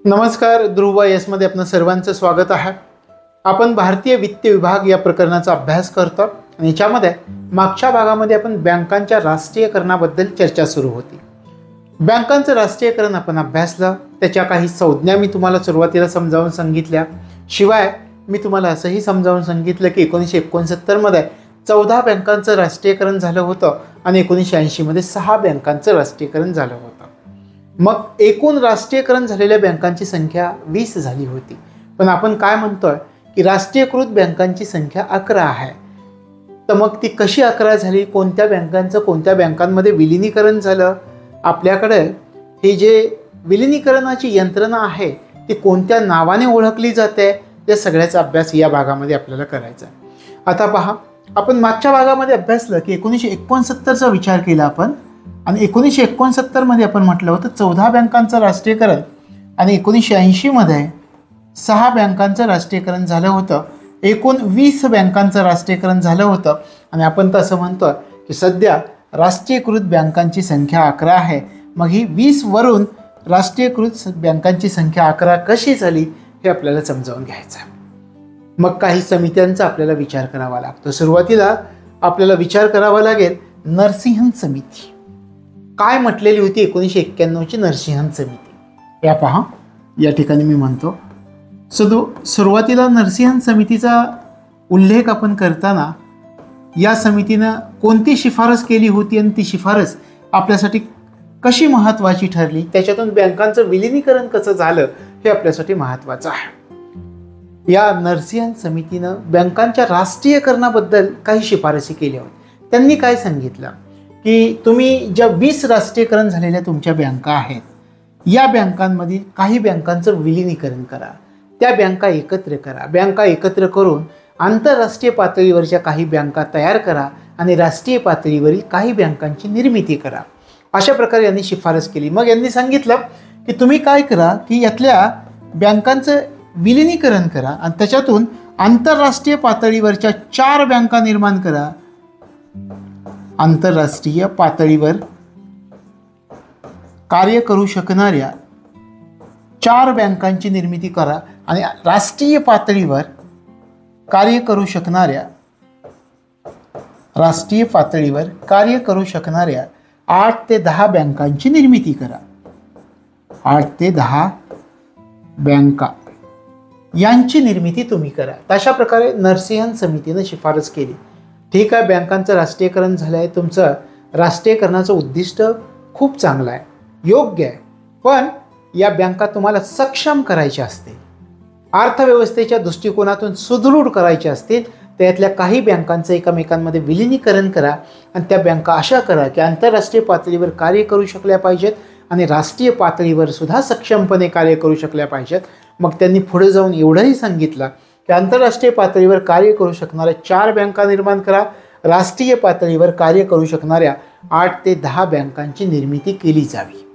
नमस्कार, ध्रुव मध्ये आपलं सर्वांचं स्वागत आहे। आपण भारतीय वित्त विभाग या प्रकरणाचा अभ्यास करतो आणि याच्यामध्ये मागच्या भागामध्ये आपण बँकांच्या राष्ट्रीयकरणाबद्दल चर्चा सुरू होती। बँकांचं राष्ट्रीयकरण आपण अभ्यासलं, त्याच्या काही संज्ञा मी तुम्हाला सुरुवातीला समजावून सांगितल्या। शिवाय मी तुम्हाला असंही समजावून सांगितलं की 1969 मध्ये 14 बँकांचं राष्ट्रीयकरण झालं होतं आणि 1980 मध्ये 6 बँकांचं राष्ट्रीयकरण झालं होतं। मग एकूण राष्ट्रीयकरण झालेल्या बँकांची संख्या 20 झाली होती, पण आपण काय म्हणतोय की राष्ट्रीयकृत बँकांची संख्या 11 आहे। तर मग ती कशी 11 झाली, कोणत्या बँकांचं कोणत्या बँकांमध्ये विलीनीकरण झालं, आपल्याकडे हे जे विलीनीकरणाची यंत्रणा आहे ती कोणत्या नावाने ओळखली जाते, या सगळ्याचा अभ्यास या भागामध्ये आपल्याला करायचा आहे। आता पहा, आपण मागच्या भागामध्ये अभ्यासलं की 1969चा विचार केला आपण आणि 1969 मध्ये आपण म्हटलं होतं 14 बँकांचं राष्ट्रीयकरण आणि 1980 मध्ये 6 बँकांचं राष्ट्रीयकरण झालं होतं। एकूण 20 बँकांचं राष्ट्रीयकरण झालं होतं आणि आपण तसं म्हणतो की सध्या राष्ट्रीयकृत बँकांची संख्या 11 आहे। मग ही 20 वरून राष्ट्रीयकृत बँकांची संख्या 11 कशी झाली हे आपल्याला समजावून घ्यायचं आहे। मग काही समित्यांचा आपल्याला विचार करावा लागतो। सुरुवातीला आपल्याला विचार करावा लागेल नरसिंहन समिती काय म्हटलेली होती। 1991ची नरसिंहन समिती या पहा, या ठिकाणी मी म्हणतो सुरुवातीला नरसिंहन समितीचा उल्लेख आपण करताना या समितीनं कोणती शिफारस केली होती आणि ती शिफारस आपल्यासाठी कशी महत्त्वाची ठरली, त्याच्यातून बँकांचं विलीनीकरण कसं झालं हे आपल्यासाठी महत्त्वाचं आहे। या नरसिंहन समितीनं बँकांच्या राष्ट्रीयकरणाबद्दल काही शिफारसी केल्या होत्या। त्यांनी काय सांगितलं की तुम्ही ज्या 20 राष्ट्रीयकरण झालेल्या तुमच्या बँका आहेत, या बँकांमधील काही बँकांचं विलीनीकरण करा, त्या बँका एकत्र करा, बँका एकत्र करून आंतरराष्ट्रीय पातळीवरच्या काही बँका तयार करा आणि राष्ट्रीय पातळीवरील काही बँकांची निर्मिती करा, अशा प्रकारे यांनी शिफारस केली। मग यांनी सांगितलं की तुम्ही काय करा की यातल्या बँकांचं विलीनीकरण करा आणि त्याच्यातून आंतरराष्ट्रीय पातळीवरच्या 4 बँका निर्माण करा, आंतरराष्ट्रीय पातळीवर कार्य करू शकणाऱ्या 4 बँकांची निर्मिती करा आणि राष्ट्रीय पातळीवर कार्य करू शकणाऱ्या 8 ते 10 बँकांची निर्मिती करा। 8 ते 10 बँका यांची निर्मिती तुम्ही करा। तशा प्रकारे नरसिंहन समितीने शिफारस केली। ठीक आहे, बँकांचं राष्ट्रीयकरण झालं आहे, तुमचं राष्ट्रीयकरणाचं उद्दिष्ट खूप चांगलं आहे, योग्य आहे, पण या बँका तुम्हाला सक्षम करायच्या असतील, अर्थव्यवस्थेच्या दृष्टिकोनातून सुदृढ करायच्या असतील, त्यातल्या काही बँकांचं एकमेकांमध्ये विलीनीकरण करा आणि त्या बँका अशा करा की आंतरराष्ट्रीय पातळीवर कार्य करू शकल्या पाहिजेत आणि राष्ट्रीय पातळीवर सुद्धा सक्षमपणे कार्य करू शकल्या पाहिजेत। मग त्यांनी पुढे जाऊन एवढंही सांगितलं की आंतरराष्ट्रीय पातळीवर कार्य करू शकणाऱ्या 4 बँका निर्माण करा, राष्ट्रीय पातळीवर कार्य करू शकणाऱ्या 8 ते 10 बँकांची निर्मिती केली जावी।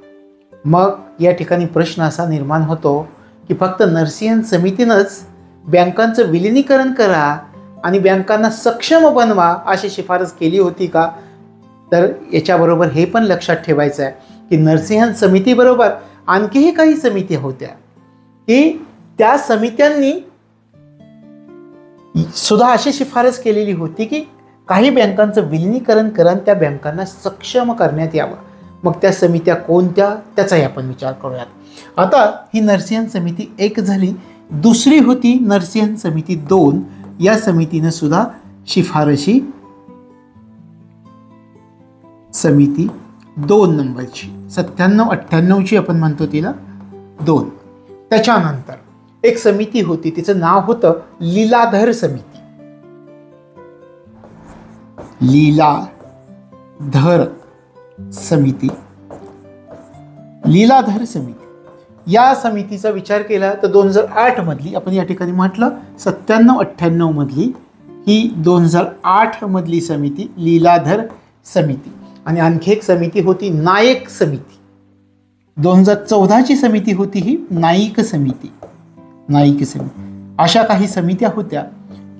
मग या ठिकाणी प्रश्न असा निर्माण होतो की फक्त नरसिंहन समितीनंच बँकांचं विलीनीकरण करा आणि बँकांना सक्षम बनवा अशी शिफारस केली होती का? तर याच्याबरोबर हे पण लक्षात ठेवायचं आहे की नरसिंहन समितीबरोबर आणखीही काही समित्या होत्या की त्या समित्यांनी सुद्धा अशी शिफारस केलेली होती की काही बँकांचं विलीनीकरण करा आणि त्या बँकांना सक्षम करण्यात यावं। मग त्या समित्या कोणत्या त्याचाही आपण विचार करूयात। आता ही नरसिंहन समिती 1 झाली। दुसरी होती नरसिंहन समिती 2। या समितीने सुद्धा शिफारशी समिती 2 नंबरची 97-98ची आपण म्हणतो तिला 2। त्याच्यानंतर एक समिती होती, तिचं नाव होतं लीलाधर समिती। लीलाधर समिती या समितीचा विचार केला तर 2008 मधली, आपण या ठिकाणी म्हटलं 97-98 मधली ही 2008 मधली समिती लीलाधर समिती। आणि आणखी एक समिती होती नायक समिती। 2014ची समिती होती ही नाईक समिती। अशा काही समित्या होत्या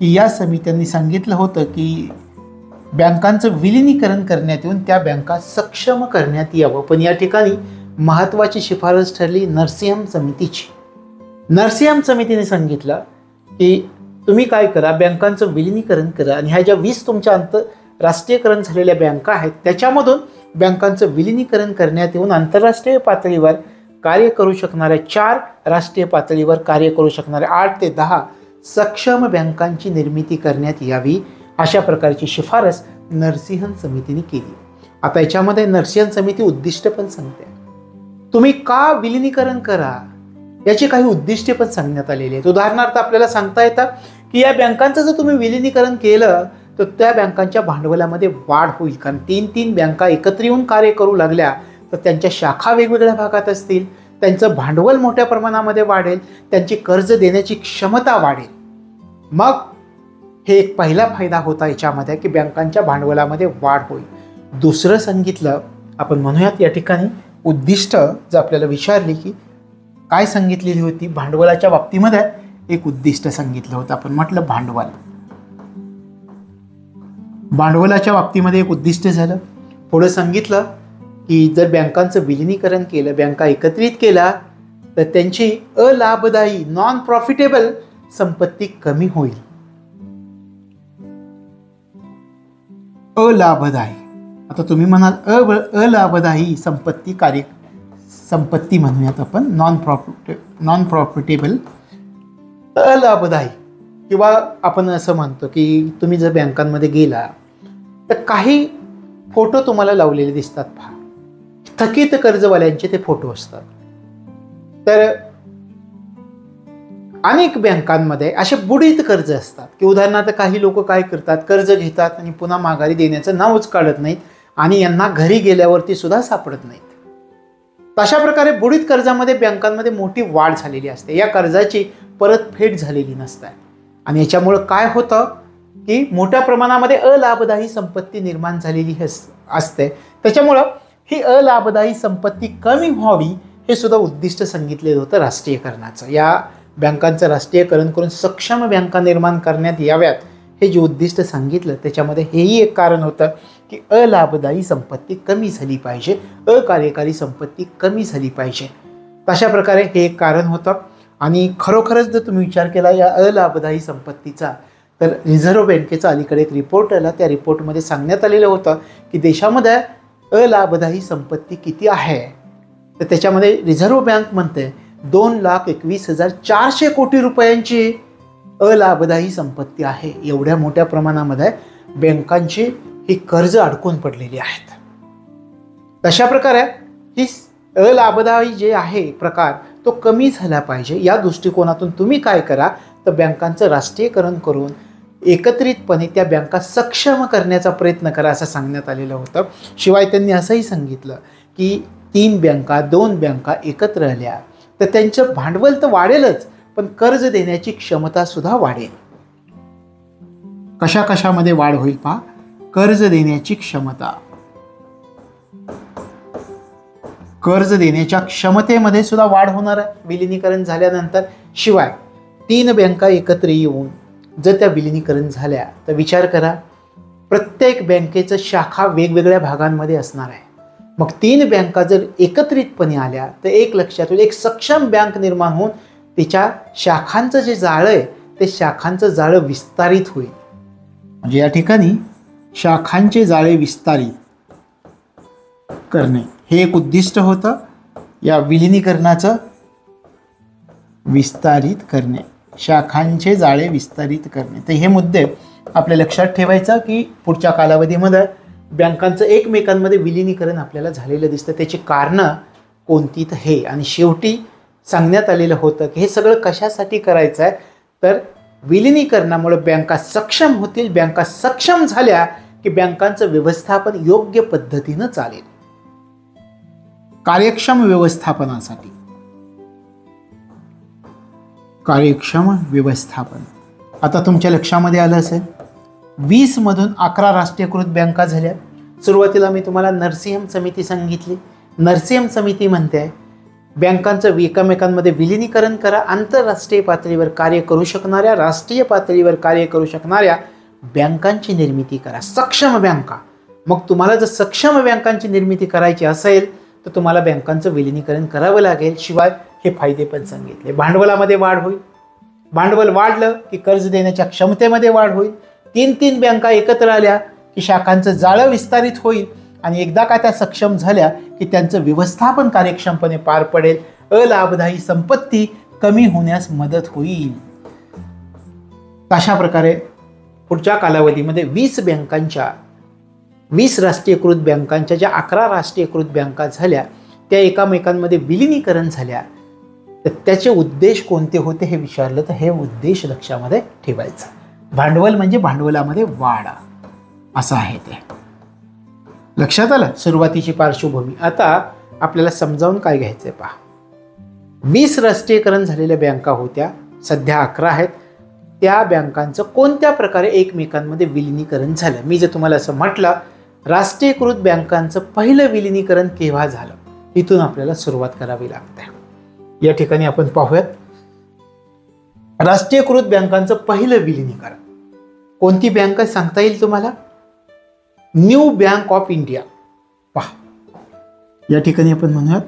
की या समित्यांनी सांगितलं होतं की बँकांचं विलीनीकरण करण्यात येऊन त्या बँका सक्षम करण्यात यावं। पण या ठिकाणी महत्त्वाची शिफारस ठरली नरसिंहन समितीची। नरसिंहम समितीने सांगितलं की तुम्ही काय करा, बँकांचं विलिनीकरण करा आणि ह्या ज्या 20 तुमच्या आंतरराष्ट्रीयकरण झालेल्या बँका आहेत त्याच्यामधून बँकांचं विलिनीकरण करण्यात येऊन आंतरराष्ट्रीय पातळीवर कार्य करू शकणाऱ्या 4, राष्ट्रीय पातळीवर कार्य करू शकणाऱ्या 8 ते 10 सक्षम बँकांची निर्मिती करण्यात यावी, अशा प्रकारची शिफारस नरसिंहन समितीने केली. आता याच्यामध्ये नरसिंहन समिती उद्दिष्ट पण सांगते. तुम्ही का विलिनीकरण करा याची काही उद्दिष्टे पण सांगण्यात आलेली आहेत. उदाहरणार्थ आपल्याला सांगता येतं की या बँकांचं जर तुम्ही विलिनीकरण केलं तर त्या बँकांच्या भांडवलामध्ये वाढ होईल. कारण 3 बँका एकत्र येऊन कार्य करू लागल्या तर त्यांच्या शाखा वेगवेगळ्या भागात असतील, त्यांचं भांडवल मोठ्या प्रमाणामध्ये वाढेल, त्यांची कर्ज देण्याची क्षमता वाढेल. मग हे एक पहिला फायदा होता याच्यामध्ये की बँकांच्या भांडवलामध्ये वाढ होईल. दुसरं सांगितलं, आपण म्हणूयात या ठिकाणी उद्दिष्ट जर आपल्याला विचारली की काय सांगितलेली होती, भांडवलाच्या बाबतीमध्ये एक उद्दिष्ट सांगितलं होतं. आपण म्हटलं भांडवलाच्या बाबतीमध्ये एक उद्दिष्ट झालं. पुढे सांगितलं की जर बँकांचं विलिनीकरण केलं, बँका एकत्रित केला तर त्यांची अलाभदायी नॉन प्रॉफिटेबल संपत्ती कमी होईल. अलाभदायी, आता तुम्ही म्हणाल अलाभदायी संपत्ती म्हणूयात आपण, नॉन प्रॉफिटेबल अलाभदायी, किंवा आपण असं म्हणतो की तुम्ही जर बँकांमध्ये गेला तर काही फोटो तुम्हाला लावलेले दिसतात. पहा, थकीत कर्जवाल्यांचे ते फोटो असतात. तर अनेक बँकांमध्ये असे बुडीत कर्ज असतात की उदाहरणार्थ काही लोक काय करतात, कर्ज घेतात आणि पुन्हा माघारी देण्याचं नावच काढत नाहीत आणि यांना घरी गेल्यावरती सुद्धा सापडत नाहीत. तशा प्रकारे बुडीत कर्जामध्ये बँकांमध्ये मोठी वाढ झालेली असते. या कर्जाची परतफेड झालेली नसते आणि याच्यामुळं काय होतं की मोठ्या प्रमाणामध्ये अलाभदायी संपत्ती निर्माण झालेली असते. त्याच्यामुळं ही अलाभदायी संपत्ती कमी व्हावी हे सुद्धा उद्दिष्ट सांगितलेलं होतं राष्ट्रीयकरणाचं. या बँकांचं राष्ट्रीयकरण करून सक्षम बँका निर्माण करण्यात याव्यात हे जे उद्दिष्ट सांगितलं त्याच्यामध्ये हेही एक कारण होतं की अलाभदायी संपत्ती कमी झाली पाहिजे, अकार्यकारी संपत्ती कमी झाली पाहिजे. तशा प्रकारे हे एक कारण होतं. आणि खरोखरच जर तुम्ही विचार केला या अलाभदायी संपत्तीचा तर रिझर्व्ह बँकेचा अलीकडे एक रिपोर्ट आला. त्या रिपोर्टमध्ये सांगण्यात आलेलं होतं की देशामध्ये अलाभदायी संपत्ती किती आहे. तर त्याच्यामध्ये रिझर्व्ह बँक म्हणते 2,21,400 कोटी रुपयांची अलाभदायी संपत्ती आहे. एवढ्या मोठ्या प्रमाणामध्ये बँकांची ही कर्ज अडकून पडलेली आहेत. तशा प्रकारे ही अलाभदायी जे आहे प्रकार तो कमी झाला पाहिजे. या दृष्टिकोनातून तुम्ही काय करा तर बँकांचं राष्ट्रीयकरण करून एकत्रितपणे त्या बँका सक्षम करण्याचा प्रयत्न करा असं सांगण्यात आलेलं होतं. शिवाय त्यांनी असंही सांगितलं की 3 बँका 2 बँका एकत्र आल्या तर त्यांचं भांडवल तर वाढेलच पण कर्ज देण्याची क्षमता सुद्धा वाढेल. कशामध्ये वाढ होईल पहा, कर्ज देण्याची क्षमता, कर्ज देण्याच्या क्षमतेमध्ये सुद्धा वाढ होणार आहे विलिनीकरण झाल्यानंतर. शिवाय 3 बँका एकत्र येऊन जर त्या विलिनीकरण झाल्या तर विचार करा प्रत्येक बँकेचं शाखा वेगवेगळ्या भागांमध्ये असणार आहे. मग 3 बँका जर एकत्रितपणे आल्या तर एक लक्षात येईल, एक सक्षम बँक निर्माण होऊन तिच्या शाखांचं जे जाळं आहे ते शाखांचं जाळं विस्तारित होईल. म्हणजे या ठिकाणी शाखांचे जाळे विस्तारित करणे हे एक उद्दिष्ट होतं या विलिनीकरणाचं. विस्तारित करणे, शाखांचे जाळे विस्तारित करणे. तर हे मुद्दे आपल्या लक्षात ठेवायचा की पुढच्या कालावधीमध्ये बँकांचं एकमेकांमध्ये विलिनीकरण आपल्याला झालेलं दिसतं. त्याची कारणं कोणती तर हे, आणि शेवटी सांगण्यात आलेलं होतं की हे सगळं कशासाठी करायचं आहे तर विलिनीकरणामुळे बँका सक्षम होतील. बँका सक्षम झाल्या की बँकांचं व्यवस्थापन योग्य पद्धतीनं चालेल. कार्यक्षम व्यवस्थापनासाठी, कार्यक्षम व्यवस्थापन. आता तुमच्या लक्षामध्ये आलं असेल 20 मधून 11 राष्ट्रीयकृत बँका झाल्या. सुरुवातीला मी तुम्हाला नरसिंहम समिती सांगितली. नरसिंहम समिती म्हणते बँकांचं एकमेकांमध्ये विलिनीकरण करा, आंतरराष्ट्रीय पातळीवर कार्य करू शकणाऱ्या, राष्ट्रीय पातळीवर कार्य करू शकणाऱ्या बँकांची निर्मिती करा, सक्षम बँका. मग तुम्हाला जर सक्षम बँकांची निर्मिती करायची असेल तर तुम्हाला बँकांचं विलिनीकरण करावं लागेल. शिवाय हे फायदे पण सांगितले. भांडवलामध्ये वाढ होईल, भांडवल वाढलं की कर्ज देण्याच्या क्षमतेमध्ये वाढ होईल. 3 बँका एकत्र आल्या की शाखांचं जाळं विस्तारित होईल आणि एकदा का त्या सक्षम झाल्या की त्यांचं व्यवस्थापन कार्यक्षमपणे पार पडेल. अलाभदायी संपत्ती कमी होण्यास मदत होईल. अशा प्रकारे पुढच्या कालावधीमध्ये 20 राष्ट्रीयकृत बँकांच्या ज्या 11 राष्ट्रीयकृत बँका झाल्या त्या एकामेकांमध्ये विलिनीकरण झाल्या. तर त्याचे उद्देश कोणते होते हे विचारलं तर हे उद्देश लक्षामध्ये ठेवायचं. भांडवल म्हणजे भांडवलामध्ये वाढ असं आहे ते. लक्षात आलं सुरुवातीची पार्श्वभूमी. आता आपल्याला समजावून काय घ्यायचंय पहा. 20 राष्ट्रीयकरण झालेल्या बँका होत्या, सध्या 11 आहेत. त्या बँकांचं कोणत्या प्रकारे एकमेकांमध्ये विलिनीकरण झालं. मी जर तुम्हाला असं म्हटलं राष्ट्रीयकृत बँकांचं पहिलं विलिनीकरण केव्हा झालं, इथून आपल्याला सुरुवात करावी लागते. या ठिकाणी आपण पाहूयात राष्ट्रीयकृत बँकांचं पहिलं विलिनीकरण. कोणती बँक सांगता येईल तुम्हाला? New bank of India. पहा या ठिकाणी आपण म्हणूयात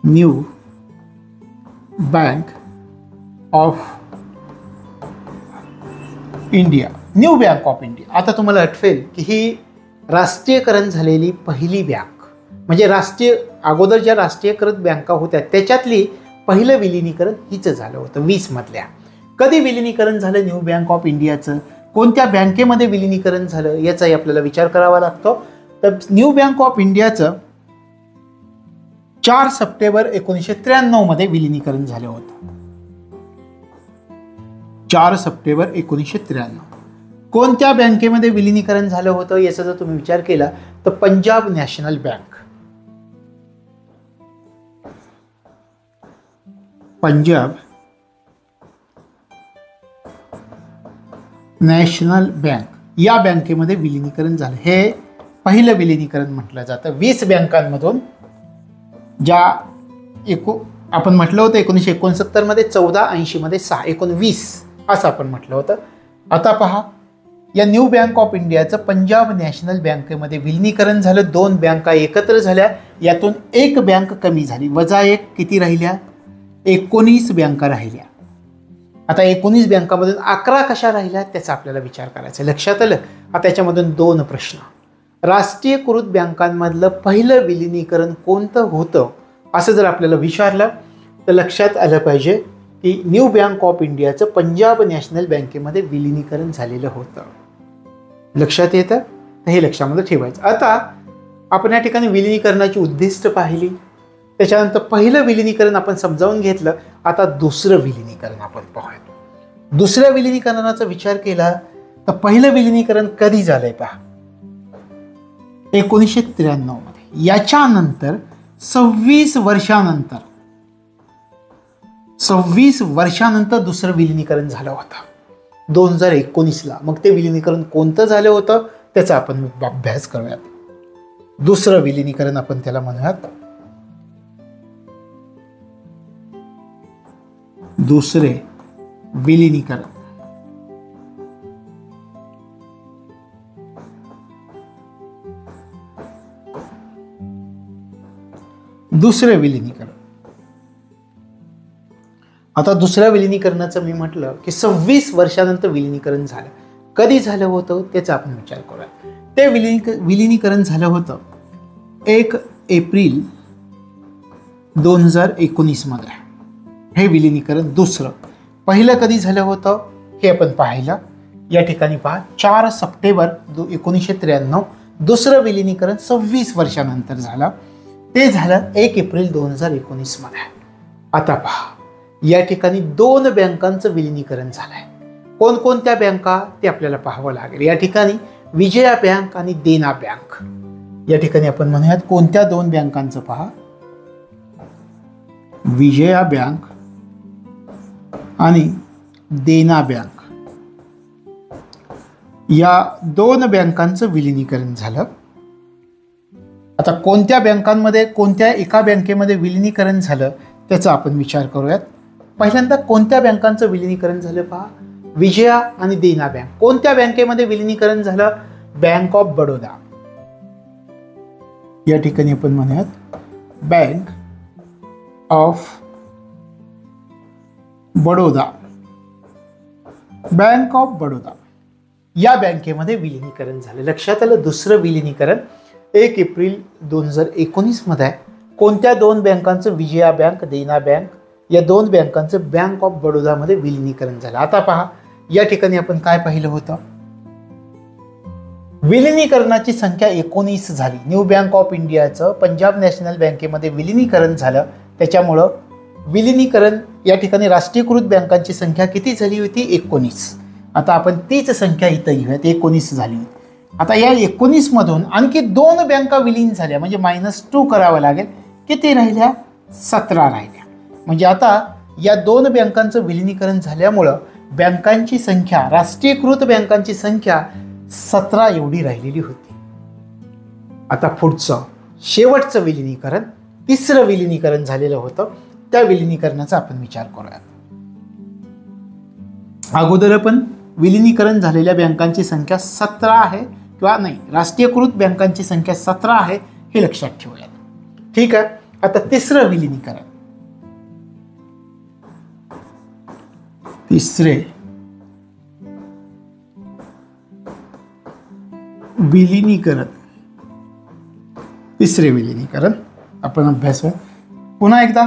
new bank of India. New bank of India. आता तुम्हाला आठवेल की ही राष्ट्रीयकरण झालेली पहिली बँक म्हणजे अगोदर ज्या राष्ट्रीयकृत बँका होत्या त्याच्यातली पहिलं विलिनीकरण हिचं झालं होतं 20 मधल्या. कधी विलिनीकरण झालं न्यू बँक ऑफ इंडियाचं, कोणत्या बँकेमध्ये विलिनीकरण झालं याचाही आपल्याला विचार करावा लागतो. तर न्यू बँक ऑफ इंडियाचं 4 सप्टेंबर 1993 मध्ये विलिनीकरण झालं होतं. 4 सप्टेंबर 1993. कोणत्या बँकेमध्ये विलिनीकरण झालं होतं याचा जर तुम्ही विचार केला तर Punjab national bank. Punjab national bank या बँकेमध्ये विलिनीकरण झालं. हे पहिलं विलिनीकरण म्हटलं जातं. 20 बँकांमधून ज्या आपण म्हटलं होतं 1969 मध्ये 14, 80 मध्ये 6, 19 असं आपण म्हटलं होतं. आता पहा या न्यू बँक ऑफ इंडियाचं पंजाब नॅशनल बँकेमध्ये विलिनीकरण झालं. 2 बँका एकत्र झाल्या, यातून एक बँक कमी झाली, -1 किती राहिल्या? 19 बँका राहिल्या. आता 19 बँकामधून 11 कशा राहिल्या त्याचा आपल्याला विचार करायचा. लक्षात आलं? आता त्याच्यामधून 2 प्रश्न. राष्ट्रीयकृत बँकांमधलं पहिलं विलिनीकरण कोणतं होतं असं जर आपल्याला विचारलं तर लक्षात आलं पाहिजे की न्यू बँक ऑफ इंडियाचं पंजाब नॅशनल बँकेमध्ये विलिनीकरण झालेलं होतं. लक्षात येतं? तर हे लक्षामध्ये ठेवायचं. आता आपण या ठिकाणी विलिनीकरणाची उद्दिष्ट पाहिली, त्याच्यानंतर पहिलं विलिनीकरण आपण समजावून घेतलं. आता दुसरं विलिनीकरण आपण पाहूया. दुसऱ्या विलिनीकरणाचा विचार केला तर पहिलं विलिनीकरण कधी झालंय पहा 1993 मध्ये. याच्यानंतर 26 वर्षानंतर दुसरं विलिनीकरण झालं होतं 2019ला. मग ते विलिनीकरण कोणतं झालं होतं त्याचा आपण अभ्यास करूयात. दुसरं विलिनीकरण आपण त्याला म्हणूयात दुसरे विलिनीकरण. दुसरे विलिनीकरण. आता दुसऱ्या विलिनीकरणाचं मी म्हटलं की 26 वर्षानंतर विलिनीकरण झालं. कधी झालं होतं त्याचा आपण विचार करूया. ते विलिनीकरण झालं होतं 1 एप्रिल 2019 मध्ये. हे विलिनीकरण दुसरं. पहिलं कधी झालं होतं हे आपण पाहिलं. या ठिकाणी पहा 4 सप्टेंबर 1993. दुसरं विलिनीकरण 26 वर्षानंतर झालं. ते झालं 1 एप्रिल 2019 मध्ये. आता पहा या ठिकाणी 2 बँकांचं विलिनीकरण झालंय. कोणकोणत्या बँका ते आपल्याला पाहावं लागेल. या ठिकाणी विजया बँक आणि देना बँक. या ठिकाणी आपण म्हणूयात कोणत्या 2 बँकांचं पहा. विजया बँक आणि देना बँक या 2 बँकांचं विलिनीकरण झालं. आता कोणत्या बँकांमध्ये कोणत्या एका बँकेमध्ये विलिनीकरण झालं त्याचा आपण विचार करूयात. पहिल्यांदा कोणत्या बँकांचं विलिनीकरण झालं पहा. विजया आणि देना बँक. कोणत्या बँकेमध्ये विलिनीकरण झालं? Bank of Baroda. या ठिकाणी आपण म्हणूयात bank of Baroda, bank of Baroda या बँकेमध्ये विलिनीकरण झालं. लक्षात आलं, दुसरं विलिनीकरण 1 एप्रिल 2019 मध्ये आहे. कोणत्या दोन बँकांचं? विजया बँक, देना बँक या दोन बँकांचं बँक ऑफ बडोदामध्ये विलिनीकरण झालं. आता पहा, या ठिकाणी आपण काय पाहिलं होतं? विलिनीकरणाची संख्या 19 झाली. न्यू बँक ऑफ इंडियाचं पंजाब नॅशनल बँकेमध्ये विलिनीकरण झालं. त्याच्यामुळं विलिनीकरण या ठिकाणी राष्ट्रीयकृत बँकांची संख्या किती झाली होती? 19. आता आपण तीच संख्या इथं घेऊयात, 19 झाली होती. आता या 19 मधून आणखी दोन बँका विलीन झाल्या, म्हणजे -2 करावं लागेल. किती राहिल्या? 17 राहिल्या. म्हणजे आता या दोन बँकांचं विलिनीकरण झाल्यामुळं बँकांची संख्या, राष्ट्रीयकृत बँकांची संख्या 17 एवढी राहिलेली होती. आता पुढचं शेवटचं विलिनीकरण, तिसरं विलिनीकरण झालेलं होतं. त्या विलिनीकरणाचा आपण विचार करूया. अगोदर आपण विलिनीकरण झालेल्या बँकांची संख्या 17 आहे किंवा नाही, राष्ट्रीयकृत बँकांची संख्या 17 आहे हे लक्षात ठेवूया. ठीक आहे. आता तिसरं विलिनीकरण, तिसरे विलिनीकरण आपण अभ्यास पुन्हा एकदा.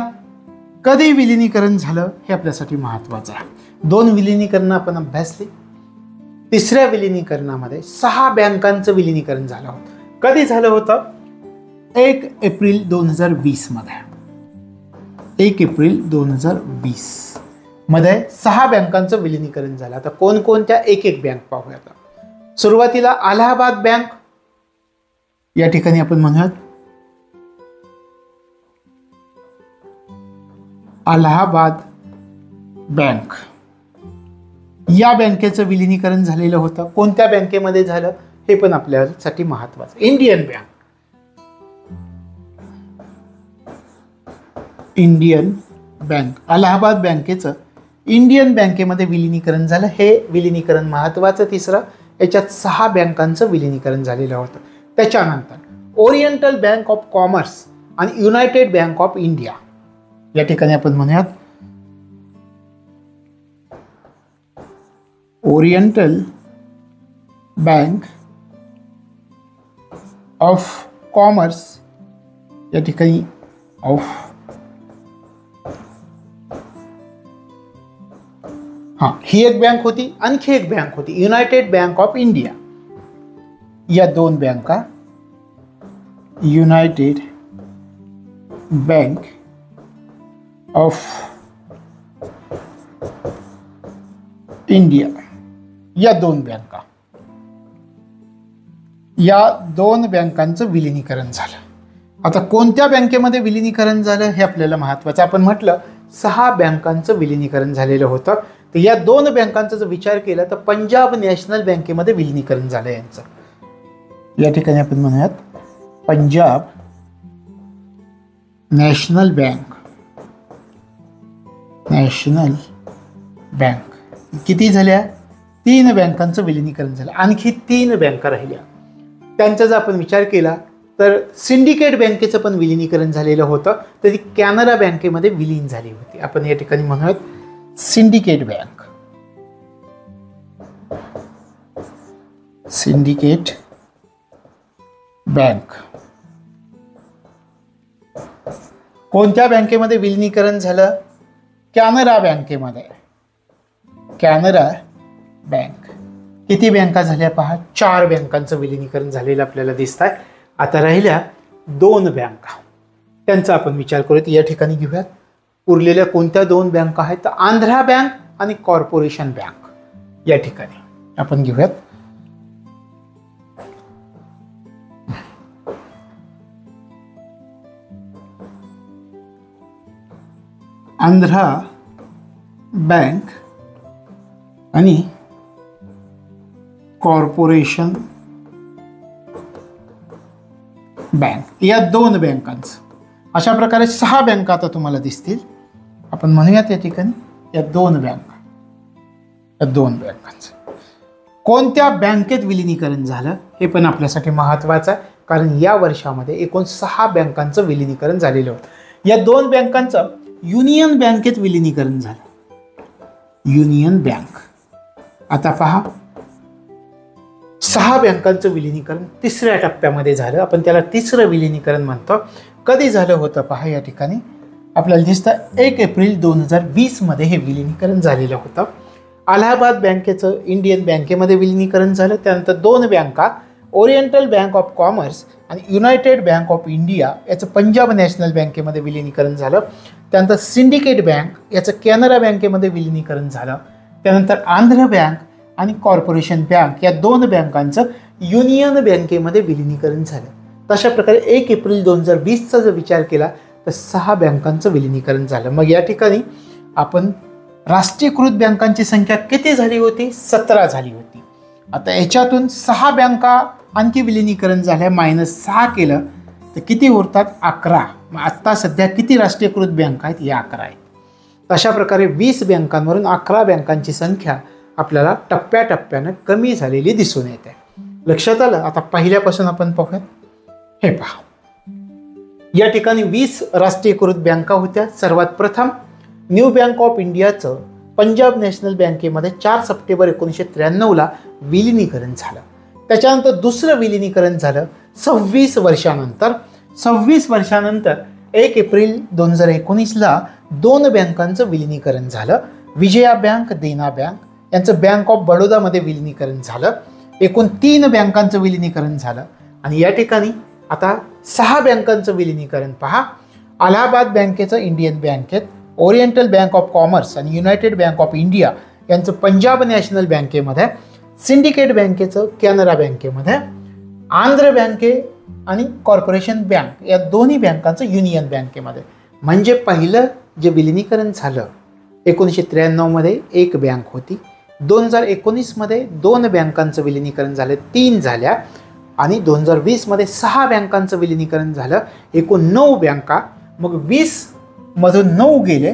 कधी विलिनीकरण झालं हे आपल्यासाठी महत्वाचं आहे. 2 विलिनीकरण आपण अभ्यासली. तिसऱ्या विलिनीकरणामध्ये 6 बँकांचं विलिनीकरण झालं होतं. कधी झालं होतं? 1 एप्रिल 2020 मध्ये. 1 एप्रिल 2020 मध्ये 6 बँकांचं विलिनीकरण झालं. आता कोणकोणत्या एक एक बँक पाहूया. सुरुवातीला अलाहाबाद बँक, या ठिकाणी आपण म्हणूयात अलाहाबाद बँक. या बँकेचं विलिनीकरण झालेलं होतं. कोणत्या बँकेमध्ये झालं हे पण आपल्यासाठी महत्वाचं. इंडियन बँक, अलाहाबाद बँकेचं इंडियन बँकेमध्ये विलिनीकरण झालं. हे विलिनीकरण महत्वाचं. तिसरं, याच्यात 6 बँकांचं विलिनीकरण झालेलं होतं. त्याच्यानंतर ओरिएंटल बँक ऑफ कॉमर्स आणि युनायटेड बँक ऑफ इंडिया, या ठिकाणी आपण म्हणूयात ओरिएंटल बँक ऑफ कॉमर्स, या ठिकाणी ही एक बँक होती. आणखी एक बँक होती युनायटेड बँक ऑफ इंडिया. या दोन बँका युनायटेड बँक ऑफ इंडिया, या दोन बँकांचं विलिनीकरण झालं. आता कोणत्या बँकेमध्ये विलिनीकरण झालं हे आपल्याला महत्वाचं. आपण म्हटलं 6 बँकांचं विलिनीकरण झालेलं होतं. तर या 2 बँकांचा जर विचार केला तर पंजाब नॅशनल बँकेमध्ये विलिनीकरण झालं यांचं. या ठिकाणी आपण म्हणूयात पंजाब नॅशनल बँक. किती झाल्या? 3 बँकांचं विलिनीकरण झालं. आणखी 3 बँका राहिल्या. त्यांचा जर आपण विचार केला तर सिंडिकेट बँकेचं पण विलिनीकरण झालेलं होतं. तर ती कॅनरा बँकेमध्ये विलीन झाली होती. आपण या ठिकाणी म्हणूयात सिंडिकेट बँक. कोणत्या बँकेमध्ये विलिनीकरण झालं? कॅनरा बँकेमध्ये. कॅनरा बँक. किती बँका झाल्या पहा? 4 बँकांचं विलिनीकरण झालेलं आपल्याला दिसत आहे. आता राहिल्या 2 बँका, त्यांचा आपण विचार करूयात. या ठिकाणी घेऊयात. उरलेल्या कोणत्या 2 बँका आहेत? तर आंध्रा बँक आणि कॉर्पोरेशन बँक. या ठिकाणी आपण घेऊयात. आंध्रा बँक आणि कॉर्पोरेशन बँक, या 2 बँकांचं. अशा प्रकारे 6 बँका आता तुम्हाला दिसतील. आपण म्हणूयात या ठिकाणी या 2 बँकांचं कोणत्या बँकेत विलिनीकरण झालं हे पण आपल्यासाठी महत्वाचं आहे. कारण या वर्षामध्ये एकूण 6 बँकांचं विलिनीकरण झालेलं होतं. या 2 बँकांचं युनियन बँकेत विलिनीकरण झालं. Union bank. आता पहा, 6 बँकांचं विलिनीकरण 3ऱ्या टप्प्यामध्ये झालं. आपण त्याला 3रं विलिनीकरण म्हणतो. कधी झालं होतं पहा, या ठिकाणी आपल्याला दिसतं 1 एप्रिल 2020 मध्ये हे विलिनीकरण झालेलं होतं. अलाहाबाद बँकेचं इंडियन बँकेमध्ये विलिनीकरण झालं. त्यानंतर 2 बँका, ओरिएंटल बँक ऑफ कॉमर्स आणि युनायटेड बँक ऑफ इंडिया याचं पंजाब नॅशनल बँकेमध्ये विलिनीकरण झालं. त्यानंतर सिंडिकेट बँक याचं कॅनरा बँकेमध्ये विलिनीकरण झालं. त्यानंतर आंध्र बँक आणि कॉर्पोरेशन बँक या 2 बँकांचं युनियन बँकेमध्ये विलिनीकरण झालं. तशा प्रकारे 1 एप्रिल 2020चा जर विचार केला तर 6 बँकांचं विलिनीकरण झालं. मग या ठिकाणी आपण राष्ट्रीयकृत बँकांची संख्या किती झाली होती? 17 झाली होती. आता याच्यातून 6 बँका आणखी विलिनीकरण झाल्या, -6 केलं तर किती उरतात? 11. मग आत्ता सध्या किती राष्ट्रीयकृत बँका आहेत? या 11 आहेत. अशा प्रकारे 20 बँकांवरून 11 बँकांची संख्या आपल्याला टप्प्याटप्प्यानं कमी झालेली दिसून येते. लक्षात आलं? आता पहिल्यापासून आपण पाहूयात. हे पहा, या ठिकाणी 20 राष्ट्रीयकृत बँका होत्या. सर्वात प्रथम न्यू बँक ऑफ इंडियाचं पंजाब नॅशनल बँकेमध्ये 4 सप्टेंबर 1993ला विलिनीकरण झालं. त्याच्यानंतर दुसरं विलिनीकरण झालं 26 वर्षानंतर. 26 वर्षानंतर 1 एप्रिल 2019ला 2 बँकांचं विलिनीकरण झालं. विजया बँक, देना बँक यांचं बँक ऑफ बडोदामध्ये विलिनीकरण झालं. एकूण 3 बँकांचं विलिनीकरण झालं. आणि या ठिकाणी आता 6 बँकांचं विलिनीकरण पहा. अलाहाबाद बँकेचं इंडियन बँकेत, ओरिएंटल बँक ऑफ कॉमर्स आणि युनायटेड बँक ऑफ इंडिया यांचं पंजाब नॅशनल बँकेमध्ये, सिंडिकेट बँकेचं कॅनरा बँकेमध्ये, आंध्र बँके आणि कॉर्पोरेशन बँक या दोन्ही बँकांचं युनियन बँकेमध्ये. म्हणजे पहिलं जे विलिनीकरण झालं 1993 मध्ये 1 बँक होती. 2019 मध्ये 2 बँकांचं विलिनीकरण झालं, 3 झाल्या. आणि 2020 मध्ये 6 बँकांचं विलिनीकरण झालं, एकूण 9 बँका. मग 20 मधून 9 गेले,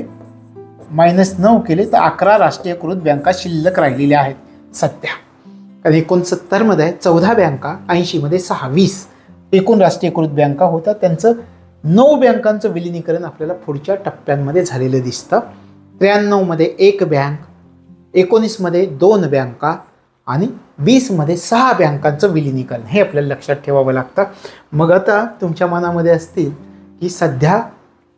-9 केले तर 11 राष्ट्रीयकृत बँका शिल्लक राहिलेल्या आहेत सध्या. कारण 69 मध्ये 14 बँका, 80 मध्ये 6, 20 एकूण राष्ट्रीयकृत बँका होत्या. त्यांचं 9 बँकांचं विलिनीकरण आपल्याला पुढच्या टप्प्यांमध्ये झालेलं दिसतं. 93 मध्ये 1 बँक, 19 मध्ये 2 बँका आणि 20 मध्ये 6 बँकांचं विलिनीकरण. हे आपल्याला लक्षात ठेवावं लागतं. मग आता तुमच्या मनामध्ये असतील की सध्या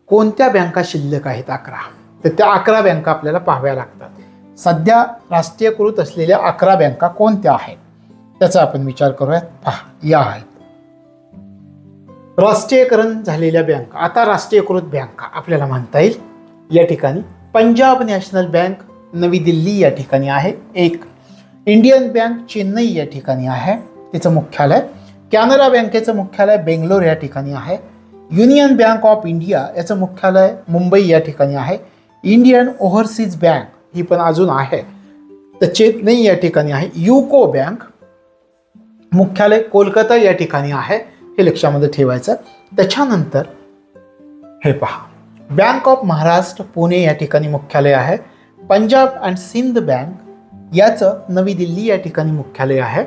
कोणत्या बँका शिल्लक आहेत? 11. तर त्या 11 बँका आपल्याला पाहाव्या लागतात. सध्या राष्ट्रीयकृत असलेल्या 11 बँका कोणत्या आहेत त्याचा आपण विचार करूयात. पहा, या आहेत राष्ट्रीयकरण झालेल्या बँका. आता राष्ट्रीयकृत बँका आपल्याला म्हणता येईल. या ठिकाणी पंजाब नॅशनल बँक नवी दिल्ली या ठिकाणी आहे. 1 इंडियन बँक चेन्नई या ठिकाणी आहे, तिचं मुख्यालय. कॅनरा बँकेचं मुख्यालय बेंगलोर या ठिकाणी आहे. युनियन बँक ऑफ इंडिया याचं मुख्यालय मुंबई या ठिकाणी आहे. इंडियन ओव्हरसीज बँक ही पण अजून आहे तर चेन्नई या ठिकाणी आहे. युको बँक मुख्यालय कोलकाता या ठिकाणी आहे, हे लक्षामध्ये ठेवायचं. त्याच्यानंतर हे पहा, बँक ऑफ महाराष्ट्र पुणे या ठिकाणी मुख्यालय आहे. पंजाब अँड सिंध बँक याचं नवी दिल्ली या ठिकाणी मुख्यालय आहे.